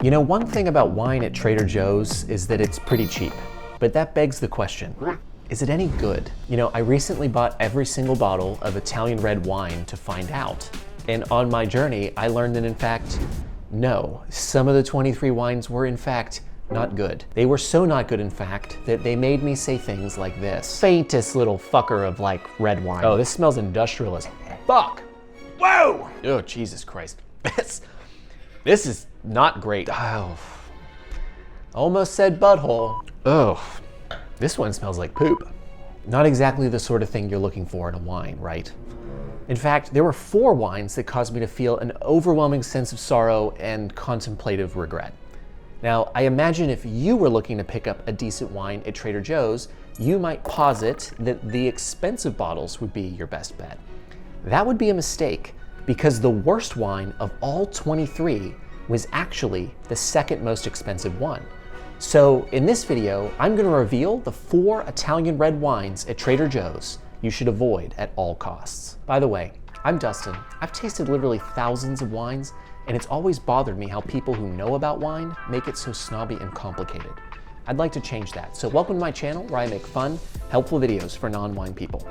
You know, one thing about wine at Trader Joe's is that it's pretty cheap. But that begs the question, is it any good? You know, I recently bought every single bottle of Italian red wine to find out. And on my journey, I learned that in fact, no, some of the 23 wines were in fact not good. They were so not good, in fact, that they made me say things like this. Faintest little fucker of like red wine. Oh, this smells industrial as fuck. Whoa! Oh, Jesus Christ. This is not great. Oh, almost said butthole. Oh, this one smells like poop. Not exactly the sort of thing you're looking for in a wine, right? In fact, there were 4 wines that caused me to feel an overwhelming sense of sorrow and contemplative regret. Now, I imagine if you were looking to pick up a decent wine at Trader Joe's, you might posit that the expensive bottles would be your best bet. That would be a mistake, because the worst wine of all 23 was actually the second most expensive one. So in this video, I'm gonna reveal the 4 Italian red wines at Trader Joe's you should avoid at all costs. By the way, I'm Dustin. I've tasted literally thousands of wines, and it's always bothered me how people who know about wine make it so snobby and complicated. I'd like to change that. So welcome to my channel where I make fun, helpful videos for non-wine people.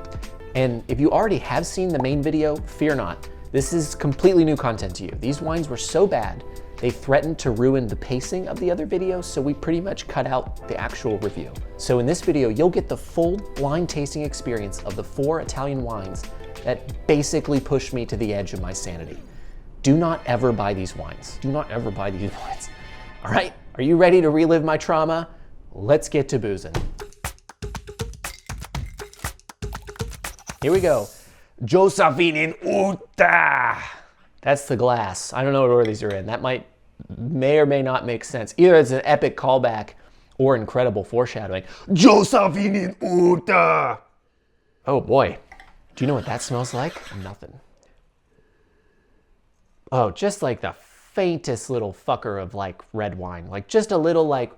And if you already have seen the main video, fear not. This is completely new content to you. These wines were so bad, they threatened to ruin the pacing of the other videos, so we pretty much cut out the actual review. So in this video, you'll get the full blind tasting experience of the 4 Italian wines that basically pushed me to the edge of my sanity. Do not ever buy these wines. Do not ever buy these wines. All right, are you ready to relive my trauma? Let's get to boozing. Here we go. Josephine Uta. That's the glass. I don't know what order these are in. That may or may not make sense. Either it's an epic callback or incredible foreshadowing. Josephine Uta. Oh boy. Do you know what that smells like? Nothing. Oh, just like the faintest little fucker of like red wine. Like just a little like,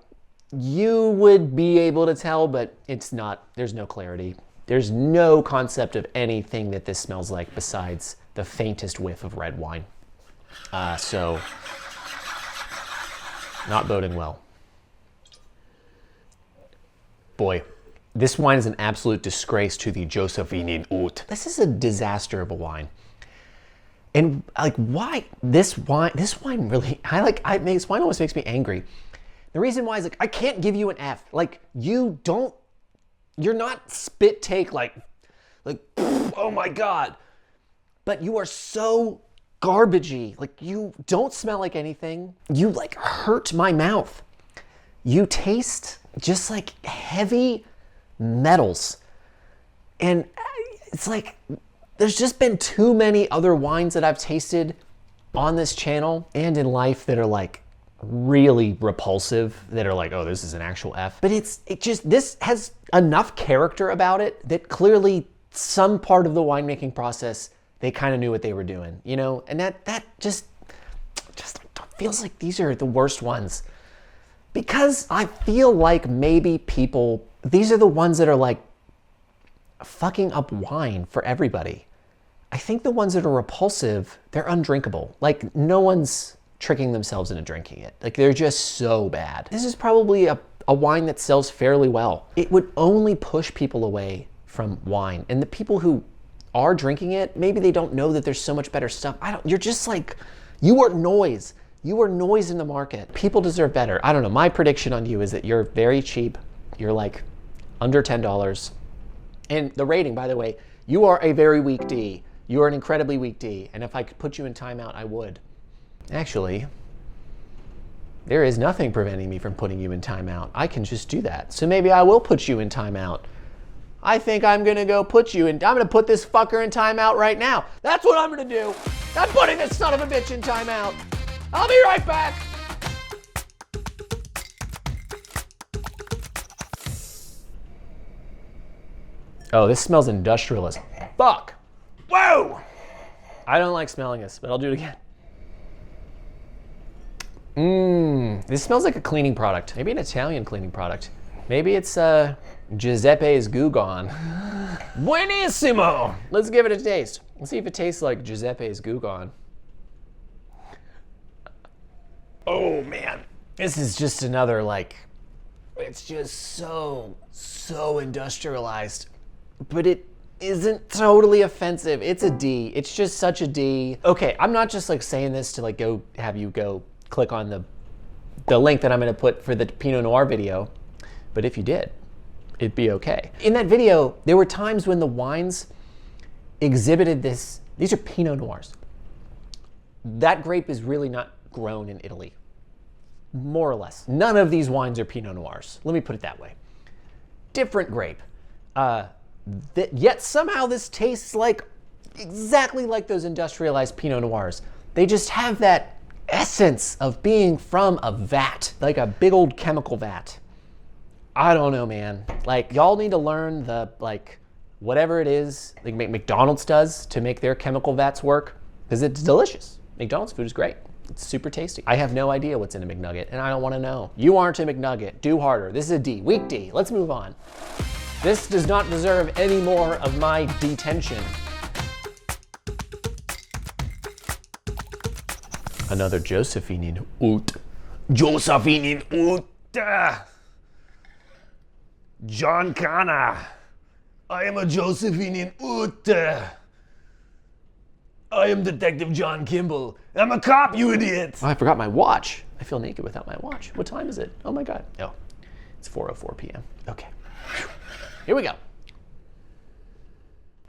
you would be able to tell, but it's not, there's no clarity. There's no concept of anything that this smells like besides the faintest whiff of red wine. So, not boding well. Boy, this wine is an absolute disgrace to the Josephine Ut. This is a disaster of a wine. And like, why this wine really, this wine almost makes me angry. The reason why is like, I can't give you an F. Like, you're not spit take like, oh my God. But you are so garbagey. Like, you don't smell like anything. You like hurt my mouth. You taste just like heavy metals. And it's like, there's just been too many other wines that I've tasted on this channel and in life that are like really repulsive, that are like, oh, this is an actual F. But this has enough character about it that clearly some part of the winemaking process, they kind of knew what they were doing, you know? And that just feels like these are the worst ones. Because I feel like maybe these are the ones that are like fucking up wine for everybody. I think the ones that are repulsive, they're undrinkable. Like, no one's tricking themselves into drinking it. Like, they're just so bad. This is probably a wine that sells fairly well. It would only push people away from wine. And the people who are drinking it, maybe they don't know that there's so much better stuff. You're just like, you are noise. You are noise in the market. People deserve better. I don't know. My prediction on you is that you're very cheap. You're like under $10. And the rating, by the way, you are a very weak D. You are an incredibly weak D. And if I could put you in timeout, I would. Actually, there is nothing preventing me from putting you in timeout. I can just do that. So maybe I will put you in timeout. I think I'm gonna go put you in, I'm gonna put this fucker in timeout right now. That's what I'm gonna do. I'm putting this son of a bitch in timeout. I'll be right back. Oh, this smells industrial as fuck. Whoa! I don't like smelling this, but I'll do it again. This smells like a cleaning product. Maybe an Italian cleaning product. Maybe it's Giuseppe's Goo Gone. Buonissimo! Let's give it a taste. Let's see if it tastes like Giuseppe's Goo Gone. Oh man. This is just another, like, it's just so industrialized, but it isn't totally offensive. It's a D. It's just such a D. Okay, I'm not just like saying this to like go have you go click on the link that I'm gonna put for the Pinot Noir video, but if you did, it'd be okay. In that video, there were times when the wines exhibited this. These are Pinot Noirs. That grape is really not grown in Italy, more or less. None of these wines are Pinot Noirs. Let me put it that way. Different grape. Yet somehow this tastes like exactly like those industrialized Pinot Noirs. They just have that essence of being from a vat, like a big old chemical vat. I don't know, man. Like, y'all need to learn the, like, whatever it is like McDonald's does to make their chemical vats work, because it's delicious. McDonald's food is great. It's super tasty. I have no idea what's in a McNugget, and I don't want to know. You aren't a McNugget. Do harder. This is a D. Weak D. Let's move on. This does not deserve any more of my detention. Another Josephine Ut. Josephine Ut. John Cana. I am a Josephine Ut. I am Detective John Kimball. I'm a cop, you idiot. Oh, I forgot my watch. I feel naked without my watch. What time is it? Oh my God. Oh, it's 4:04 p.m. Okay. Here we go.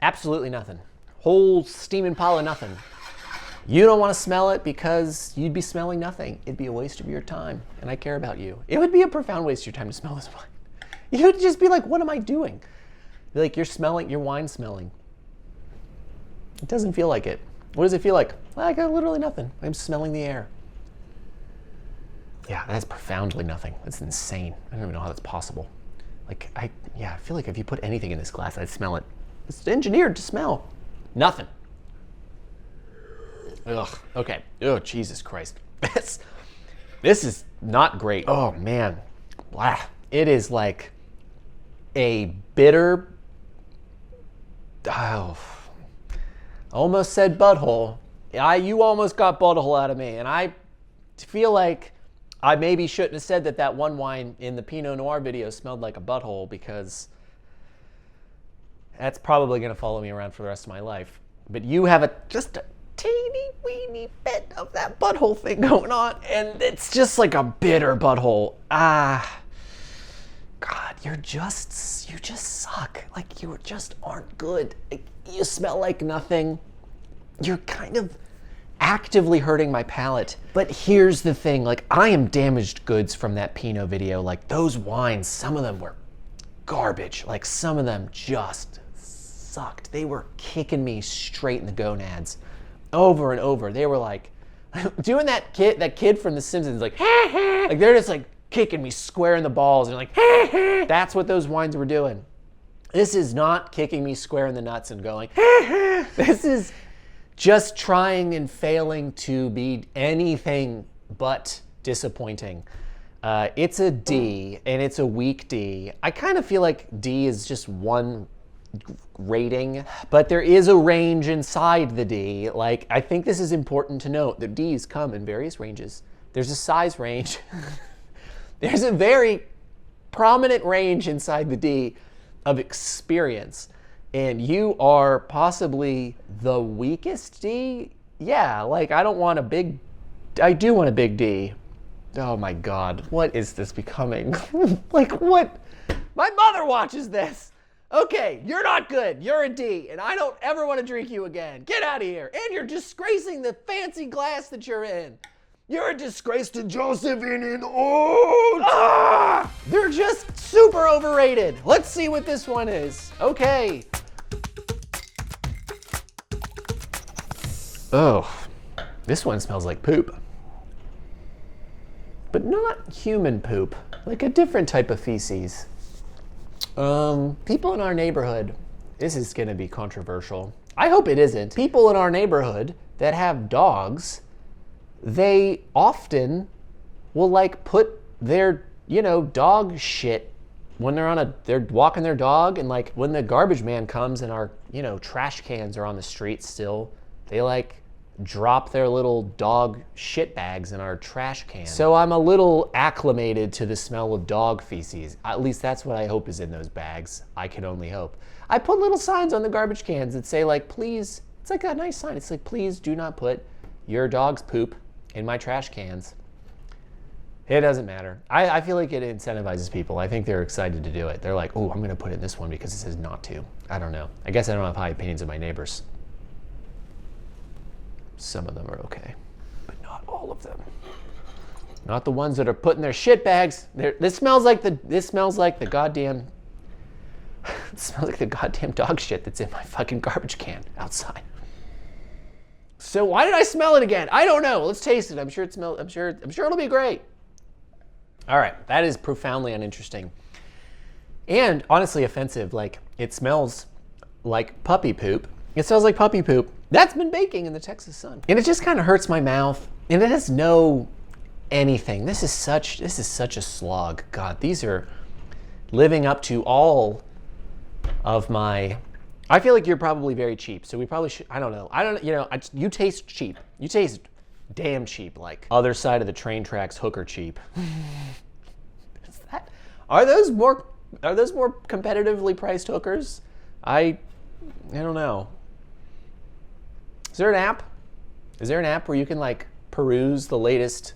Absolutely nothing. Whole steaming pile of nothing. You don't want to smell it because you'd be smelling nothing. It'd be a waste of your time, and I care about you. It would be a profound waste of your time to smell this wine. You would just be like, what am I doing? Like, you're smelling, your wine smelling. It doesn't feel like it. What does it feel like? Well, I got literally nothing. I'm smelling the air. Yeah, that's profoundly nothing. That's insane. I don't even know how that's possible. Like, I feel like if you put anything in this glass, I'd smell it. It's engineered to smell. Nothing. Ugh, okay. Oh, Jesus Christ. This is not great. Oh, man. Blah. It is like a bitter, almost said butthole. You almost got butthole out of me. And I feel like I maybe shouldn't have said that one wine in the Pinot Noir video smelled like a butthole, because that's probably going to follow me around for the rest of my life. But you have just a teeny weeny bit of that butthole thing going on, and it's just like a bitter butthole. God, you just suck. Like, you just aren't good. You smell like nothing. You're kind of actively hurting my palate. But here's the thing, like, I am damaged goods from that Pinot video. Like, those wines, some of them were garbage. Like, some of them just sucked. They were kicking me straight in the gonads over and over. They were like doing that kid from The Simpsons, like they're just like kicking me square in the balls, and like that's what those wines were doing. This is not kicking me square in the nuts and going this is just trying and failing to be anything but disappointing. It's a D, and it's a weak D. I kind of feel like D is just one rating, but there is a range inside the D. Like, I think this is important to note that Ds come in various ranges. There's a size range. There's a very prominent range inside the D of experience. And you are possibly the weakest D? Yeah, like, I do want a big D. Oh my God, what is this becoming? Like, what? My mother watches this. Okay, you're not good. You're a D, and I don't ever want to drink you again. Get out of here. And you're disgracing the fancy glass that you're in. You're a disgrace to Josephine and They're just super overrated. Let's see what this one is. Okay. Oh, this one smells like poop. But not human poop, like a different type of feces. People in our neighborhood, this is gonna be controversial. I hope it isn't. People in our neighborhood that have dogs, they often will like put their, dog shit when they're walking their dog, and like when the garbage man comes and our, trash cans are on the street still, they like drop their little dog shit bags in our trash can. So I'm a little acclimated to the smell of dog feces. At least that's what I hope is in those bags. I can only hope. I put little signs on the garbage cans that say like, please, it's like a nice sign. It's like, please do not put your dog's poop in my trash cans. It doesn't matter. I feel like it incentivizes people. I think they're excited to do it. They're like, oh, I'm gonna put it in this one because it says not to. I don't know. I guess I don't have high opinions of my neighbors. Some of them are okay, but not all of them. Not the ones that are putting their shit bags. This smells like the goddamn, it smells like the goddamn dog shit that's in my fucking garbage can outside. So why did I smell it again? I don't know. Let's taste it. I'm sure it'll be great. All right, that is profoundly uninteresting and honestly offensive. Like, it smells like puppy poop. It smells like puppy poop that's been baking in the Texas sun. And it just kind of hurts my mouth, and it has no anything. This is such a slog. God, these are living up to all of my, I feel like you're probably very cheap, so we probably should, I don't know, you taste cheap. You taste damn cheap, like other side of the train tracks hooker cheap. Are those more competitively priced hookers? I don't know. Is there an app? Is there an app where you can like peruse the latest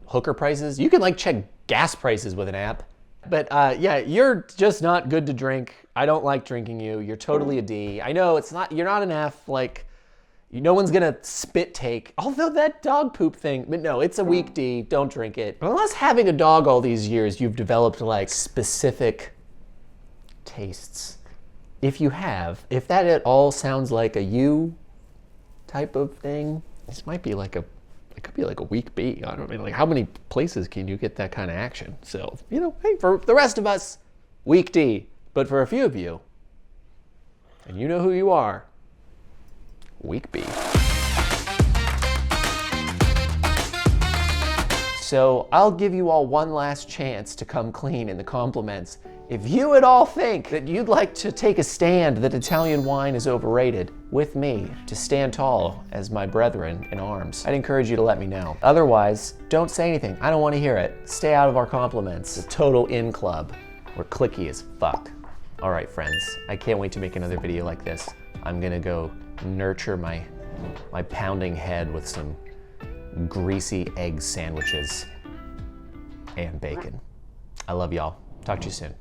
hooker prices? You can like check gas prices with an app. But yeah, you're just not good to drink. I don't like drinking you. You're totally a D. I know you're not an F, like, no one's gonna spit take, although that dog poop thing, but no, it's a weak D, don't drink it. Unless having a dog all these years, you've developed like specific tastes. If you have, if that at all sounds like a you type of thing, this might be like it could be like a weak B. I don't know, like how many places can you get that kind of action? So, hey, for the rest of us, weak D. But for a few of you, and you know who you are, weak B. So I'll give you all one last chance to come clean in the compliments. If you at all think that you'd like to take a stand that Italian wine is overrated with me, to stand tall as my brethren in arms, I'd encourage you to let me know. Otherwise, don't say anything. I don't want to hear it. Stay out of our compliments. The total in club. We're cliquey as fuck. All right, friends. I can't wait to make another video like this. I'm gonna go nurture my pounding head with some greasy egg sandwiches and bacon. I love y'all. Talk to you soon.